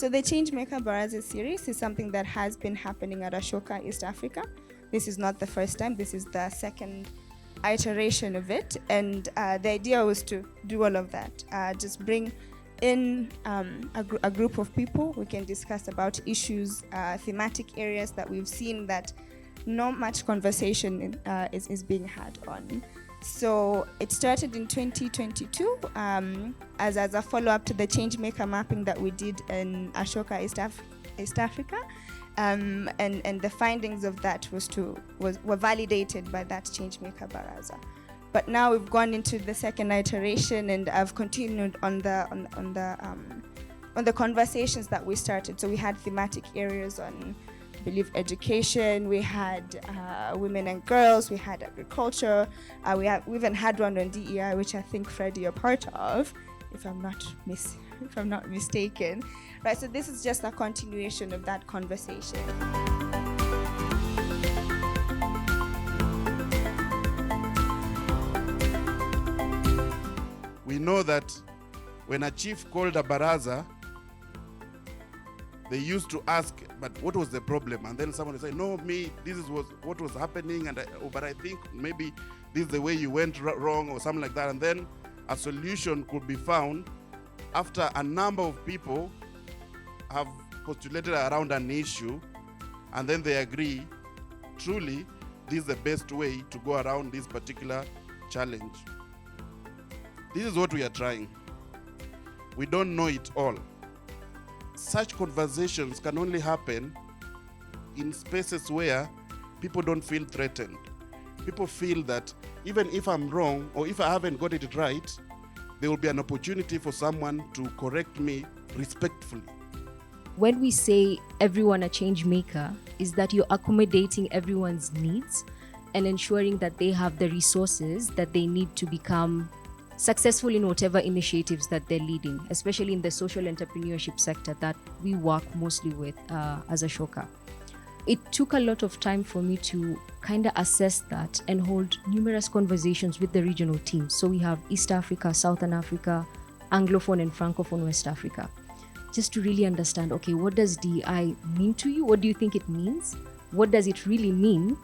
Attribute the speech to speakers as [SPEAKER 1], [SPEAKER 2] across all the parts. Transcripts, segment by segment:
[SPEAKER 1] So the Changemaker Baraza series is something that has been happening at Ashoka, East Africa. This is not the first time, this is the second iteration of it. And the idea was to do all of that, just bring in a group of people. We can discuss about issues, thematic areas that we've seen that not much conversation is being had on. So it started in 2022 as a follow-up to the Changemaker mapping that we did in Ashoka, East Africa. And the findings of that were validated by that Changemaker Baraza. But now we've gone into the second iteration, and I've continued on the conversations that we started. So we had thematic areas on, I believe, education. We had women and girls. We had agriculture. We even had one on D.E.I, which I think Freddie you're part of, if I'm not mistaken. Right. So this is just a continuation of that conversation.
[SPEAKER 2] We know that when a chief called a Baraza, they used to ask, but what was the problem? And then someone would say, no, this was what was happening, but I think maybe this is the way you went wrong or something like that. And then a solution could be found after a number of people have postulated around an issue, and then they agree, truly, this is the best way to go around this particular challenge. This is what we are trying. We don't know it all. Such conversations can only happen in spaces where people don't feel threatened. People feel that even if I'm wrong or if I haven't got it right, there will be an opportunity for someone to correct me respectfully.
[SPEAKER 3] When we say everyone a change maker, is that you're accommodating everyone's needs and ensuring that they have the resources that they need to become successful in whatever initiatives that they're leading, especially in the social entrepreneurship sector that we work mostly with as Ashoka. It took a lot of time for me to kind of assess that and hold numerous conversations with the regional teams. So we have East Africa, Southern Africa, Anglophone and Francophone West Africa, just to really understand, okay, what does D.E.I mean to you? What do you think it means? What does it really mean?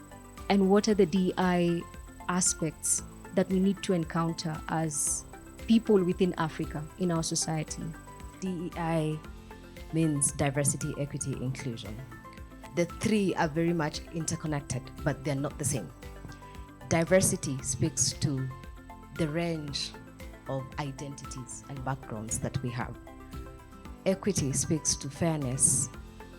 [SPEAKER 3] And what are the D.E.I aspects that we need to encounter as people within Africa in our society?
[SPEAKER 4] D.E.I means diversity, equity, inclusion. The three are very much interconnected, but they're not the same. Diversity speaks to the range of identities and backgrounds that we have. Equity speaks to fairness,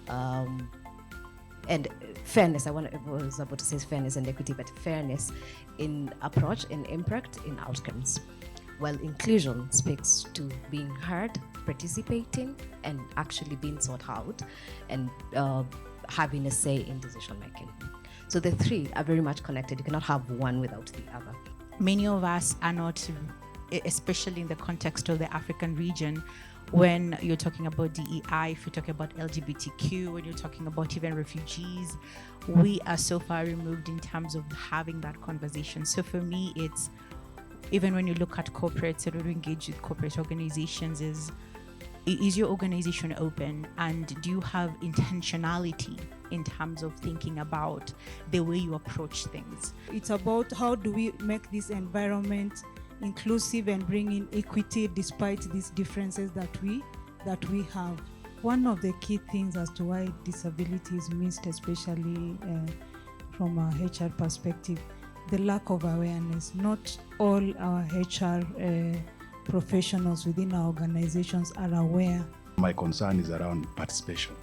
[SPEAKER 4] and fairness, I was about to say fairness and equity, but fairness in approach, in impact, in outcomes. While inclusion speaks to being heard, participating, and actually being sought out, and having a say in decision making. So the three are very much connected. You cannot have one without the other.
[SPEAKER 5] Many of us are not, especially in the context of the African region, when you're talking about D.E.I, if you're talking about LGBTQ, when you're talking about even refugees, we are so far removed in terms of having that conversation. So for me, it's, even when you look at corporates and when you engage with corporate organizations, is your organization open, and do you have intentionality in terms of thinking about the way you approach things?
[SPEAKER 6] It's about how do we make this environment inclusive and bring in equity despite these differences that we have. One of the key things as to why disability is missed, especially from a HR perspective, the lack of awareness. Not all our HR professionals within our organizations are aware.
[SPEAKER 7] My concern is around participation.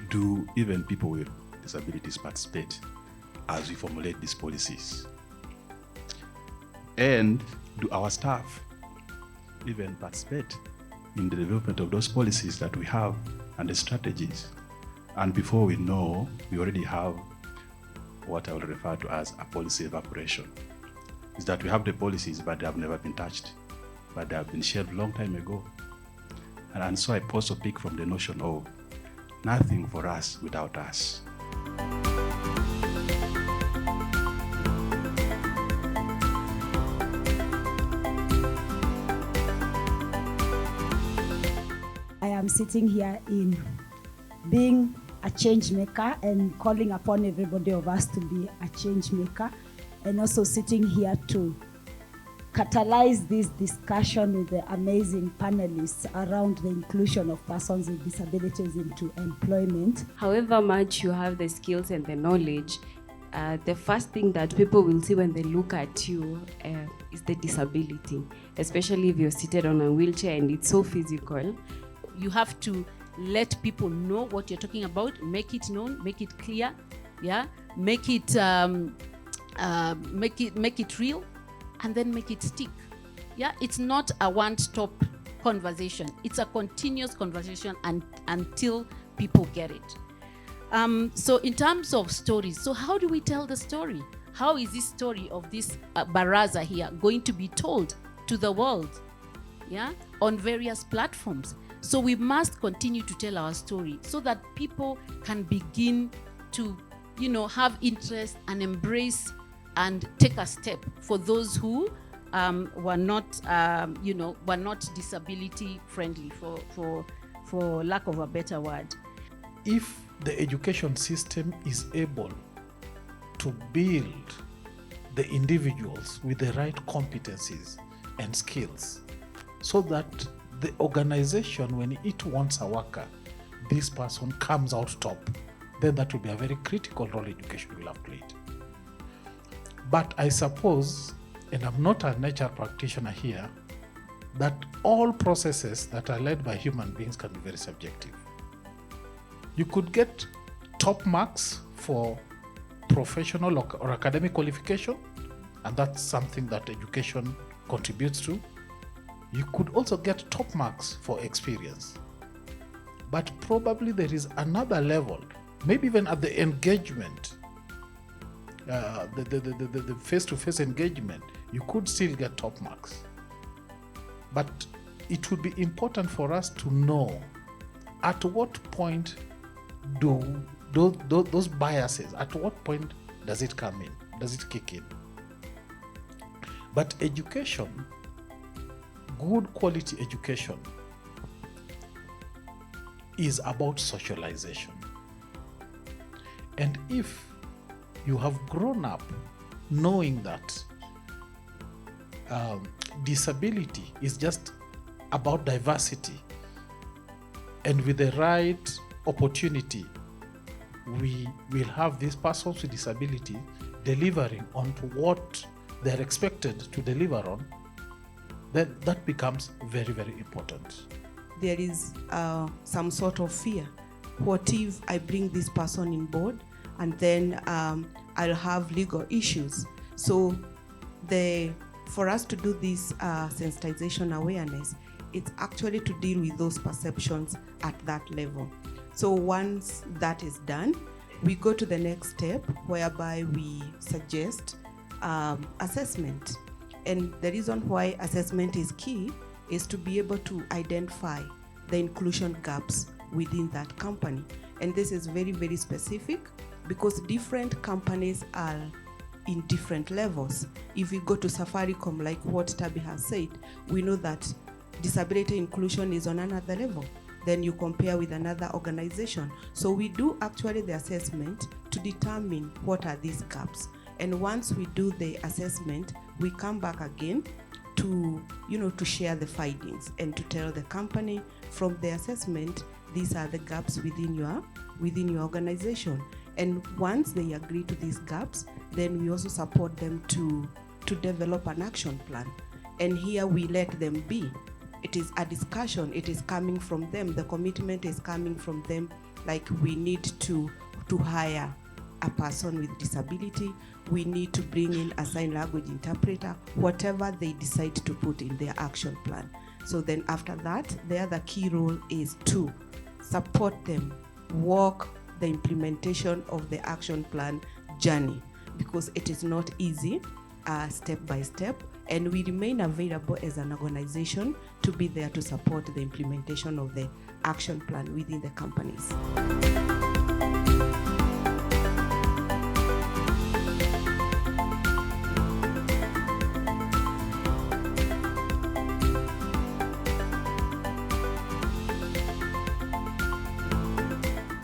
[SPEAKER 7] Do even people with disabilities participate as we formulate these policies? And do our staff even participate in the development of those policies that we have and the strategies? And before we know, we already have what I will refer to as a policy evaporation. Is that we have the policies, but they have never been touched, but they have been shelved a long time ago. And so I also pick from the notion of nothing for us without us.
[SPEAKER 8] I I'm sitting here in being a change maker and calling upon everybody of us to be a change maker, and also sitting here to catalyze this discussion with the amazing panelists around the inclusion of persons with disabilities into employment.
[SPEAKER 9] However much you have the skills and the knowledge, the first thing that people will see when they look at you is the disability, especially if you're seated on a wheelchair and it's so physical.
[SPEAKER 10] You have to let people know what you're talking about, make it known, make it clear, yeah, make it real, and then make it stick. Yeah, it's not a one-stop conversation. It's a continuous conversation until people get it. So in terms of stories, so how do we tell the story? How is this story of this Baraza here going to be told to the world? Yeah, on various platforms. So we must continue to tell our story so that people can begin to, have interest and embrace and take a step for those who were not disability friendly, for lack of a better word.
[SPEAKER 11] If the education system is able to build the individuals with the right competencies and skills, so that the organization, when it wants a worker, this person comes out top, then that will be a very critical role education will have played. But I suppose, and I'm not a nature practitioner here, that all processes that are led by human beings can be very subjective. You could get top marks for professional or academic qualification, and that's something that education contributes to. You could also get top marks for experience. But probably there is another level, maybe even at the engagement, the face-to-face engagement, you could still get top marks. But it would be important for us to know at what point do those biases, at what point does it come in? Does it kick in? But education, good quality education, is about socialization. And if you have grown up knowing that disability is just about diversity, and with the right opportunity, we will have these persons with disability delivering on to what they're expected to deliver on, then that becomes very, very important.
[SPEAKER 12] There is some sort of fear. What if I bring this person in board and then I'll have legal issues? So for us to do this sensitization awareness, it's actually to deal with those perceptions at that level. So once that is done, we go to the next step, whereby we suggest assessment. And the reason why assessment is key is to be able to identify the inclusion gaps within that company. And this is very, very specific because different companies are in different levels. If we go to Safaricom, like what Tabi has said, we know that disability inclusion is on another level. Then you compare with another organization. So we do actually the assessment to determine what are these gaps. And once we do the assessment, we come back again to share the findings and to tell the company from the assessment, these are the gaps within your organization. And once they agree to these gaps, then we also support them to develop an action plan. And here we let them be. It is a discussion, it is coming from them, the commitment is coming from them, like we need to hire a person with disability, we need to bring in a sign language interpreter, whatever they decide to put in their action plan. So then after that, the other key role is to support them, walk the implementation of the action plan journey, because it is not easy, step by step, and we remain available as an organization to be there to support the implementation of the action plan within the companies.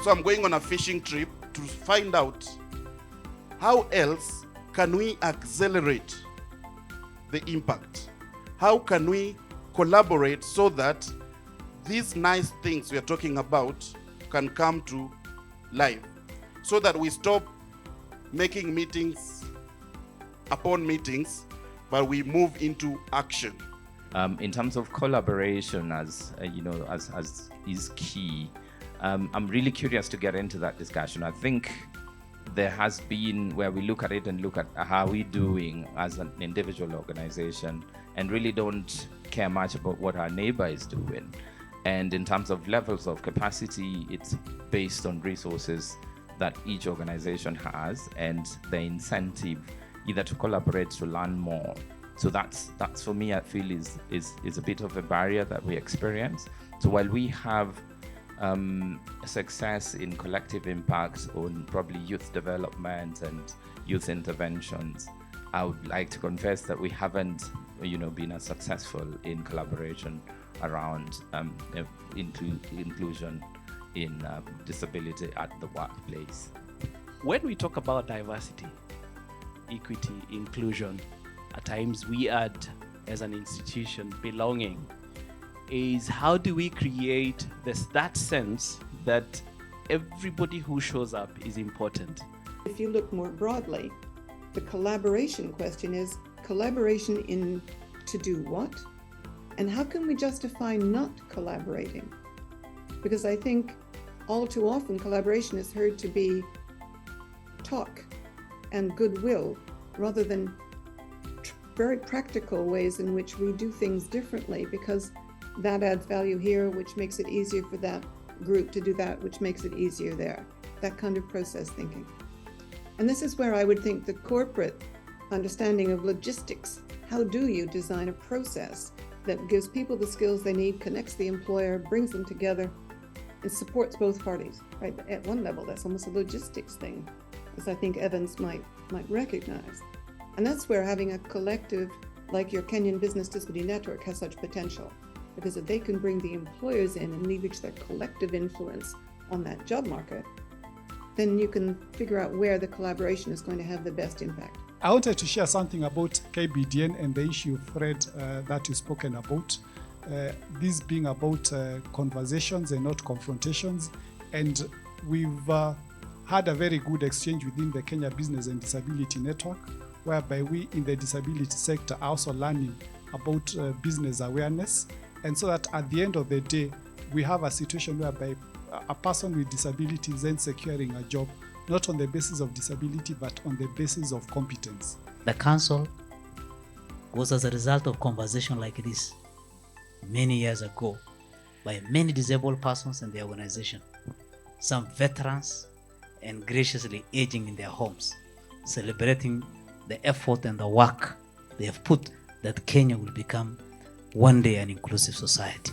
[SPEAKER 2] So I'm going on a fishing trip to find out how else can we accelerate the impact? How can we collaborate so that these nice things we are talking about can come to life? So that we stop making meetings upon meetings, but we move into action.
[SPEAKER 13] In terms of collaboration, as is key. I'm really curious to get into that discussion. I think there has been where we look at it and look at how we're doing as an individual organization and really don't care much about what our neighbor is doing. And in terms of levels of capacity, it's based on resources that each organization has and the incentive either to collaborate, to learn more. So that's for me, I feel is a bit of a barrier that we experience. So while we have success in collective impact on probably youth development and youth interventions, I would like to confess that we haven't, been as successful in collaboration around inclusion in disability at the workplace.
[SPEAKER 14] When we talk about diversity, equity, inclusion, at times we add, as an institution, belonging. Is how do we create that sense that everybody who shows up is important?
[SPEAKER 15] If you look more broadly, the collaboration question is collaboration in to do what? And how can we justify not collaborating? Because I think all too often collaboration is heard to be talk and goodwill rather than very practical ways in which we do things differently, because that adds value here, which makes it easier for that group to do that, which makes it easier there. That kind of process thinking. And this is where I would think the corporate understanding of logistics. How do you design a process that gives people the skills they need, connects the employer, brings them together, and supports both parties, right? At one level, that's almost a logistics thing, as I think Evans might recognize. And that's where having a collective like your Kenyan Business Disability Network has such potential. Because if they can bring the employers in and leverage their collective influence on that job market, then you can figure out where the collaboration is going to have the best impact.
[SPEAKER 16] I wanted to share something about KBDN and the issue, Fred, that you've spoken about. This being about conversations and not confrontations. And we've had a very good exchange within the Kenya Business and Disability Network, whereby we in the disability sector are also learning about business awareness. And so that at the end of the day, we have a situation whereby a person with disability is then securing a job, not on the basis of disability, but on the basis of competence.
[SPEAKER 17] The council was as a result of conversation like this many years ago by many disabled persons in the organization, some veterans, and graciously aging in their homes, celebrating the effort and the work they have put that Kenya will become one day an inclusive society.